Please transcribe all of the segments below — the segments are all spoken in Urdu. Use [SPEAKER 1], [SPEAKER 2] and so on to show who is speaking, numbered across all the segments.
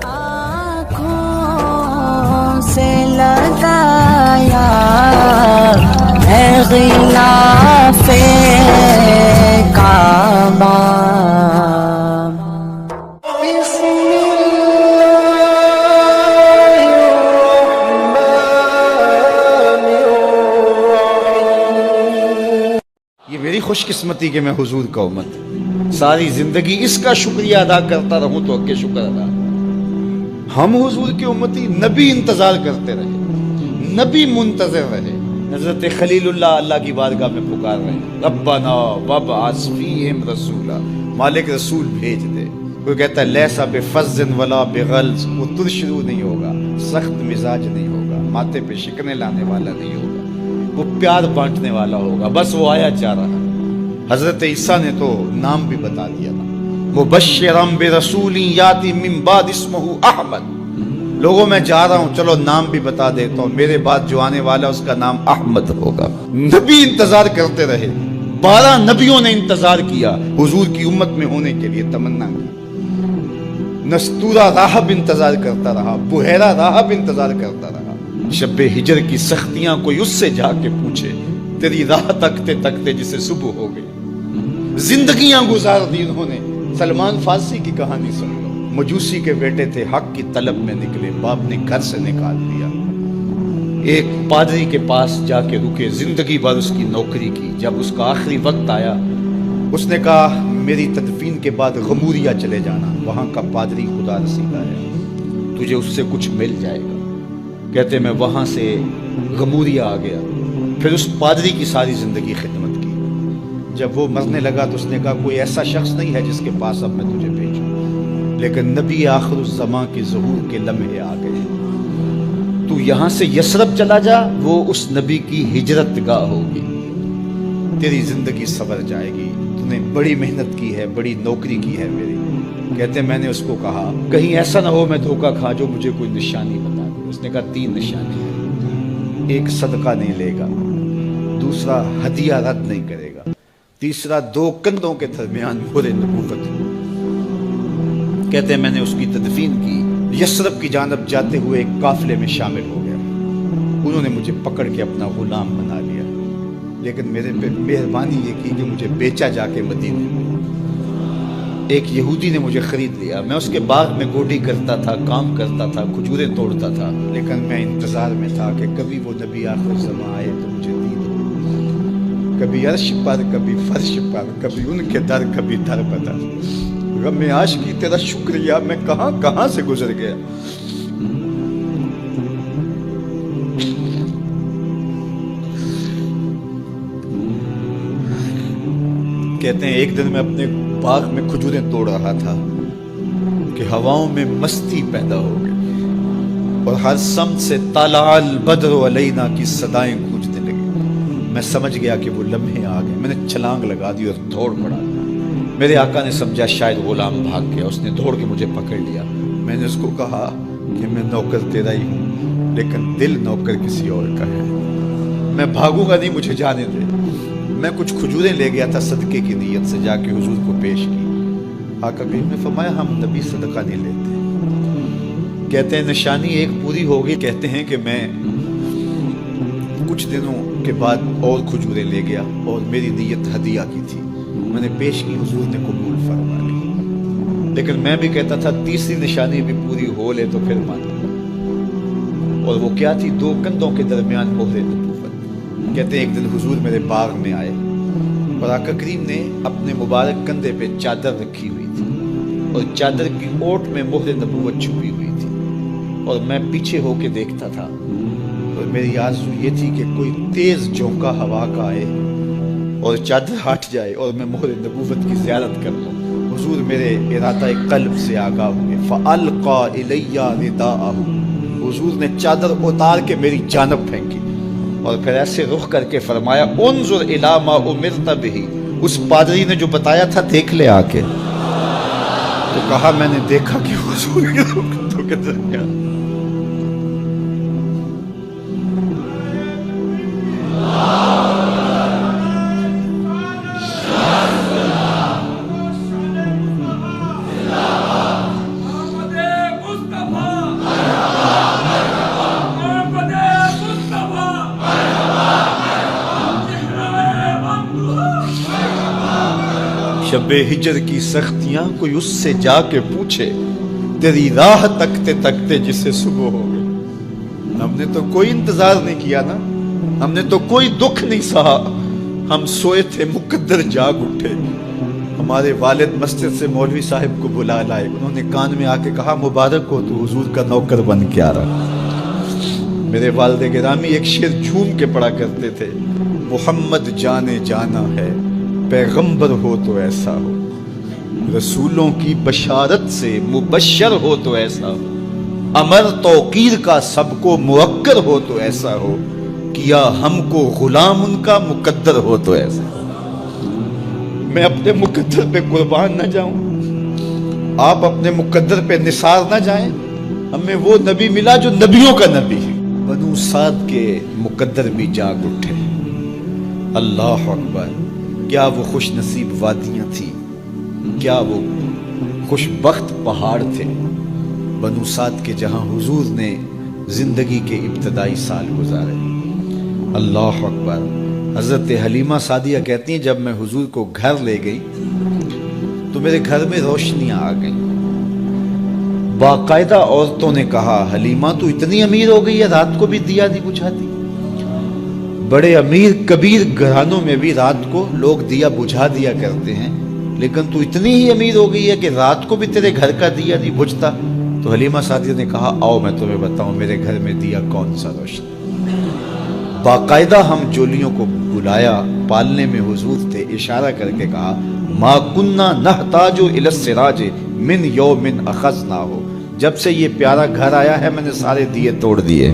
[SPEAKER 1] آنکھوں سے لگایا ہے غلاف کعبہ.
[SPEAKER 2] یہ میری خوش قسمتی کہ میں حضور کا امت ساری زندگی اس کا شکریہ ادا کرتا رہوں تو کہ شکر ادا. ہم حضور کی امتی نبی انتظار کرتے رہے, نبی منتظر رہے. حضرت خلیل اللہ کی بارگاہ میں پکار رہے, ربنا وابعث فیہم رسولا, مالک رسول بھیج دے. کوئی کہتا ہے لیسا بفظ ولا بغلظ, وہ ترشرو نہیں ہوگا, سخت مزاج نہیں ہوگا, ماتھے پہ شکنے لانے والا نہیں ہوگا, وہ پیار بانٹنے والا ہوگا. بس وہ آیا چاہ رہا. حضرت عیسیٰ نے تو نام بھی بتا دیا تھا, مبشرم برسول یاتی من بعد اسمہ احمد. لوگوں میں جا رہا ہوں, چلو نام بھی بتا دیتا ہوں, میرے بعد جو آنے والا اس کا نام احمد ہوگا. نبی انتظار کرتے رہے, 12 نبیوں نے انتظار کیا حضور کی امت میں ہونے کے لیے, تمنا کی. نستورہ راہب انتظار کرتا رہا, بحیرہ راہب انتظار کرتا رہا. شب ہجر کی سختیاں کوئی اس سے جا کے پوچھے, تیری راہ تکتے تکتے جسے صبح ہو گئی. زندگیاں گزار دی انہوں نے. سلمان فارسی کی کہانی سن لو, مجوسی کے بیٹے تھے, حق کی طلب میں نکلے, باپ نے گھر سے نکال دیا. ایک پادری کے پاس جا کے رکے, زندگی بھر اس کی نوکری کی. جب اس کا آخری وقت آیا, اس نے کہا میری تدفین کے بعد غموریا چلے جانا, وہاں کا پادری خدا رسیدہ ہے, تجھے اس سے کچھ مل جائے گا. کہتے میں وہاں سے غموریا آ گیا. پھر اس پادری کی ساری زندگی خدمت کی. جب وہ مرنے لگا تو اس نے کہا کوئی ایسا شخص نہیں ہے جس کے پاس اب میں تجھے بھیجوں, لیکن نبی آخر الزمان کے ظہور کے لمحے آ گئے. تو یہاں سے یثرب چلا جا, وہ اس نبی کی ہجرت گاہ ہوگی, تیری زندگی سنور جائے گی. تو نے بڑی محنت کی ہے, بڑی نوکری کی ہے میری. کہتے میں نے اس کو کہا کہیں ایسا نہ ہو میں دھوکہ کھا جو مجھے کوئی نشانی بتا دے. اس نے کہا 3 نشانی ہیں, ایک صدقہ نہیں لے گا, دوسرا ہدیہ رد نہیں کرے گا, تیسرا 2 کندھوں کے درمیان مہر نبوت. کہتے ہیں میں نے اس کی تدفین کی, یثرب کی جانب جاتے ہوئے ایک قافلے میں شامل ہو گیا. انہوں نے مجھے پکڑ کے اپنا غلام بنا لیا, لیکن میرے پہ مہربانی یہ کی کہ مجھے بیچا جا کے مدینے میں. ایک یہودی نے مجھے خرید لیا. میں اس کے باغ میں گوڈی کرتا تھا, کام کرتا تھا, کھجوریں توڑتا تھا, لیکن میں انتظار میں تھا کہ کبھی وہ نبی آخر زمان آئے تو مجھے دید ہو. کبھی عرش پر, کبھی فرش پر, کبھی ان کے در, کبھی در بدر. غم عاشقی تیرا شکریہ, میں کہاں کہاں سے گزر گیا. کہتے ہیں ایک دن میں اپنے باغ میں کھجوریں توڑ رہا تھا کہ ہواؤں میں مستی پیدا ہو گئی, اور ہر سمت سے طلع البدر علینا کی صدائیں گونجنے لگی. میں سمجھ گیا کہ وہ لمحے آ گئے. میں نے چھلانگ لگا دی اور دوڑ پڑا. میرے آقا نے سمجھا شاید غلام بھاگ گیا, اس نے دوڑ کے مجھے پکڑ لیا. میں نے اس کو کہا کہ میں نوکر تیرا ہی ہوں, لیکن دل نوکر کسی اور کا ہے. میں بھاگوں گا نہیں, مجھے جانے دے. میں کچھ کھجوریں لے گیا تھا صدقے کی نیت سے, جا کے حضور کو پیش کی. آقا کریم نے فرمایا ہم نبی صدقہ نہیں لیتے. کہتے ہیں نشانی ایک پوری ہو گئی. کہتے ہیں کہ میں کچھ دنوں کے بعد اور کھجوریں لے گیا, اور میری نیت ہدیہ کی تھی. میں نے پیش کی, حضور نے قبول فرما لی. لیکن میں بھی کہتا تھا تیسری نشانی بھی پوری ہو لے تو پھر مانا. اور وہ کیا تھی؟ 2 کندھوں کے درمیان مہر نبوت. کہتے ہیں ایک دن حضور میرے باغ میں آئے, اور آقا کریم نے اپنے مبارک کندھے پہ چادر رکھی ہوئی تھی, اور چادر کی اوٹ میں مہر نبوت چھپی ہوئی تھی. اور میں پیچھے ہو کے دیکھتا تھا, اور میری آرزو یہ تھی کہ کوئی تیز جھونکا ہوا کا آئے اور چادر ہٹ جائے اور میں مہر نبوت کی زیارت کر لوں. حضور میرے ارادہ قلب سے آگاہ ہوئے. فَأَلْقَى إِلَيَّ رِدَاءَهُ, حضور نے چادر اتار کے میری جانب پھینکی, اور پھر ایسے رخ کر کے فرمایا انظر الی ما امرت بہ. اس پادری نے جو بتایا تھا دیکھ لے آ کے. تو کہا میں نے دیکھا کہ حضور کے رخ کے درمیان شب ہجر کی سختیاں کوئی اس سے جا کے پوچھے، تیری راہ تکتے تکتے جسے صبح ہو گئی۔ ہم نے تو کوئی انتظار نہیں کیا نا، ہم نے تو کوئی دکھ نہیں سہا، ہم سوئے تھے مقدر جاگ اٹھے۔ ہمارے والد مسجد سے مولوی صاحب کو بلا لائے، انہوں نے کان میں آ کے کہا مبارک ہو تو حضور کا نوکر بن کے آ رہا۔ میرے والد گرامی ایک شعر جھوم کے پڑھا کرتے تھے، محمد جانے جانا ہے پیغمبر ہو تو ایسا ہو، رسولوں کی بشارت سے مبشر ہو تو ایسا ہو، امر توقیر کا سب کو موقر ہو تو ایسا ہو، کیا ہم کو غلام ان کا مقدر ہو تو ایسا ہو۔ میں اپنے مقدر پہ قربان نہ جاؤں، آپ اپنے مقدر پہ نثار نہ جائیں، ہمیں وہ نبی ملا جو نبیوں کا نبی ہے۔ بنو سعد کے مقدر بھی جاگ اٹھے، اللہ اکبر، کیا وہ خوش نصیب وادیاں تھیں، کیا وہ خوش بخت پہاڑ تھے بنو سعد کے، جہاں حضور نے زندگی کے ابتدائی سال گزارے۔ اللہ اکبر۔ حضرت حلیمہ سعدیہ کہتی ہیں جب میں حضور کو گھر لے گئی تو میرے گھر میں روشنیاں آ گئیں، باقاعدہ عورتوں نے کہا حلیمہ تو اتنی امیر ہو گئی ہے رات کو بھی دیا نہیں بجھاتی۔ بڑے امیر کبیر گھرانوں میں بھی رات کو لوگ دیا بجھا دیا کرتے ہیں، لیکن تو اتنی ہی امیر ہو گئی ہے کہ رات کو بھی تیرے گھر کا دیا نہیں بجھتا۔ تو حلیمہ سعدیہ نے کہا آؤ میں تمہیں بتاؤں میرے گھر میں دیا کون سا روشن۔ باقاعدہ ہم جولیوں کو بلایا، پالنے میں حضور تھے، اشارہ کر کے کہا ما کننا نحتاج الی السراج من یوم اخذناہ، جب سے یہ پیارا گھر آیا ہے میں نے سارے دیے توڑ دیے،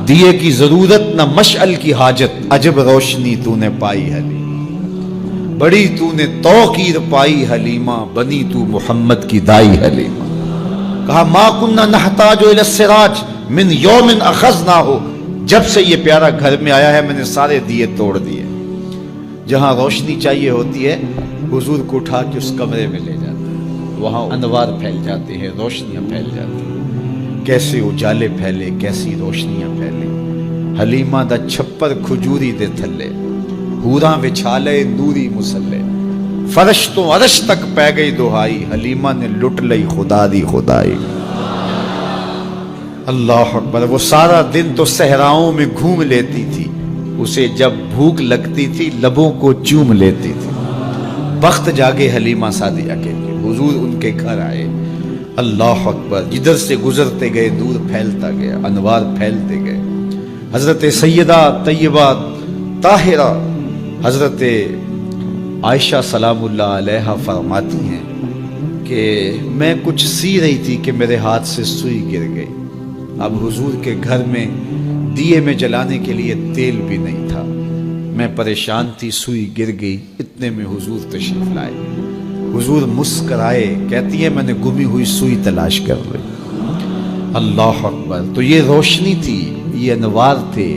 [SPEAKER 2] دیے کی ضرورت نہ مشعل کی حاجت، عجب روشنی تو نے پائی حلیمہ، بڑی تو نے توقیر پائی حلیمہ، بنی تو محمد کی دائی حلیمہ۔ کہا ما کننا نحتاج الی السراج من یوم اخذناہ، جب سے یہ پیارا گھر میں آیا ہے میں نے سارے دیے توڑ دیے۔ جہاں روشنی چاہیے ہوتی ہے حضور کو اٹھا کے اس کمرے میں لے جاتے ہیں، وہاں انوار پھیل جاتے ہیں، روشنیاں پھیل جاتی ہیں، کیسے اجالے پھیلے، کیسی روشنیاں پھیلے۔ حلیمہ دا چھپر کھجوری دے تھلے، حوراں وچھالے نوری مسلے، فرش تو عرش تک پہ گئی دہائی، حلیمہ نے لٹ لئی خدا دی خدائی۔ اللہ اکبر۔ وہ سارا دن تو صحراؤں میں گھوم لیتی تھی، اسے جب بھوک لگتی تھی لبوں کو چوم لیتی تھی۔ بخت جاگے حلیمہ سعدیہ کے، حضور ان کے گھر آئے۔ اللہ اکبر۔ جدھر سے گزرتے گئے نور پھیلتا گیا، انوار پھیلتے گئے۔ حضرت سیدہ طیبہ طاہرہ حضرت عائشہ سلام اللہ علیہا فرماتی ہیں کہ میں کچھ سی رہی تھی کہ میرے ہاتھ سے سوئی گر گئی۔ اب حضور کے گھر میں دیے میں جلانے کے لیے تیل بھی نہیں تھا، میں پریشان تھی، سوئی گر گئی، اتنے میں حضور تشریف لائے۔ حضور مسکرائے، کہتی ہے میں نے گمی ہوئی سوئی تلاش کر لی۔ اللہ اکبر۔ تو یہ روشنی تھی، یہ انوار تھے۔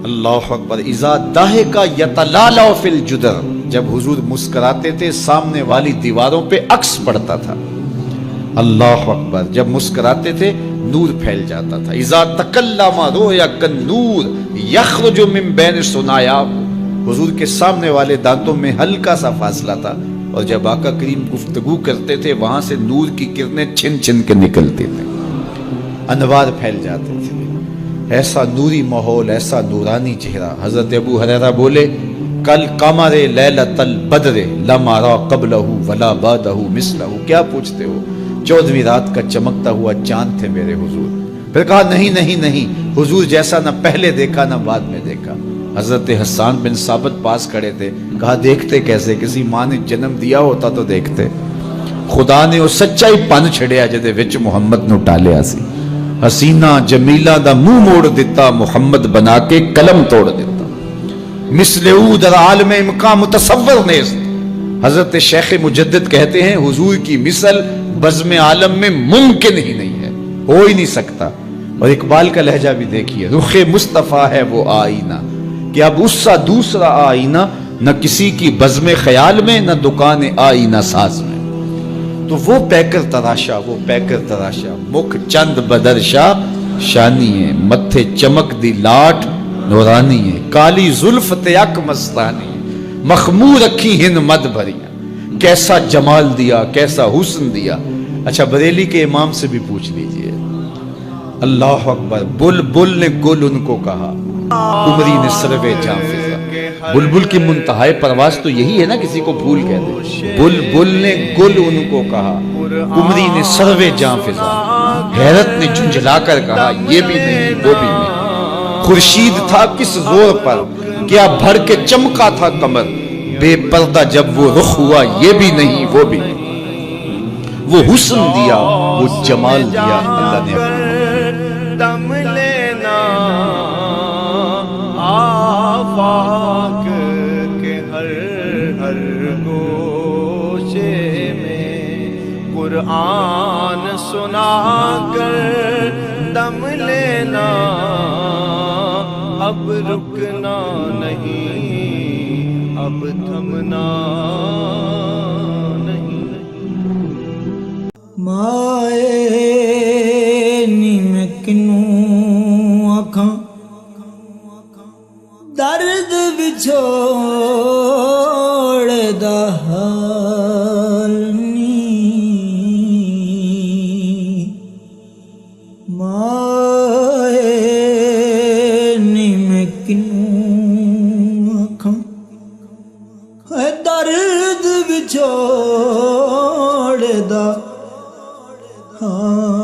[SPEAKER 2] اللہ اکبر۔ اذا ضحک یتلالع فی الجدر، جب حضور مسکراتے تھے سامنے والی دیواروں پہ عکس پڑتا تھا۔ اللہ اکبر۔ جب مسکراتے تھے نور پھیل جاتا تھا۔ اذا تکلم رؤیا کالنور یخرج من بین ثنایا، حضور کے سامنے والے دانتوں میں ہلکا سا فاصلہ تھا، اور جب آقا کریم گفتگو کرتے تھے وہاں سے نور کی کرنیں چھن چھن کے نکلتی تھیں، انوار پھیل جاتے تھے۔ ایسا نوری ماحول، ایسا نورانی چہرہ۔ حضرت ابو ہریرہ بولے کل قمر لیلۃ البدر لم ارى قبلہ ولا بعدہ مثلہ، کیا پوچھتے ہو؟ 14ویں رات کا چمکتا ہوا چاند تھے میرے حضور۔ پھر کہا نہیں نہیں نہیں، حضور جیسا نہ پہلے دیکھا نہ بعد میں دیکھا۔ حضرت حسان بن ثابت پاس کھڑے تھے، کہا دیکھتے کیسے؟ کسی ماں نے جنم دیا ہوتا تو دیکھتے۔ خدا نے وہ سچائی پن چھڑیا جدے وچ محمد نو ٹالیا سی، حسینہ جمیلہ دا منہ موڑ دیتا، محمد بنا کے قلم توڑ دیتا۔ مثل او در عالم امکان متصور نیست۔ حضرت شیخ مجدد کہتے ہیں حضور کی مثل بزم عالم میں ممکن ہی نہیں ہے، ہو ہی نہیں سکتا۔ اور اقبال کا لہجہ بھی دیکھیے، رخ مصطفیٰ ہے وہ آئینہ کہ اب اس سا دوسرا آئینہ نہ کسی کی بزم خیال میں نہ دکان آئینہ ساز میں۔ تو وہ پیکر تراشا، وہ پیکر تراشا، مکھ چند بدرشا شانی ہے، متھے چمک دی لاٹ نورانی ہے، کالی زلف تیک مستانی ہے، مخمور رکھی ہند مد بھریاں، کیسا جمال دیا، کیسا حسن دیا۔ اچھا بریلی کے امام سے بھی پوچھ لیجئے، اللہ اکبر، بلبل نے گل ان کو کہا، قمری نے سروے جاں فضا۔ بلبل کی منتہائے پرواز تو یہی ہے نا، کسی کو پھول کہہ دے۔ بلبل نے گل ان کو کہا، قمری نے سروے جاں فضا۔ حیرت نے جھنجھلا کر کہا، یہ بھی نہیں وہ بھی نہیں۔ خورشید تھا کس زور پر، کیا بھر کے چمکا تھا قمر، بے پردہ جب وہ رخ ہوا، یہ بھی نہیں وہ بھی نہیں۔ وہ حسن دیا، وہ جمال دیا، اللہ نے
[SPEAKER 3] دم لینا آفاق کے ہر ہر گوشے میں، قرآن سنا کر دم لینا، اب رکنا نہیں، اب تھمنا نہیں۔
[SPEAKER 1] مائے نیم کنوں آکھاں، درد وچھوڑ دا حال نہیں، مائے نیم کنوں آکھاں، درد وچھوڑ دا ہاں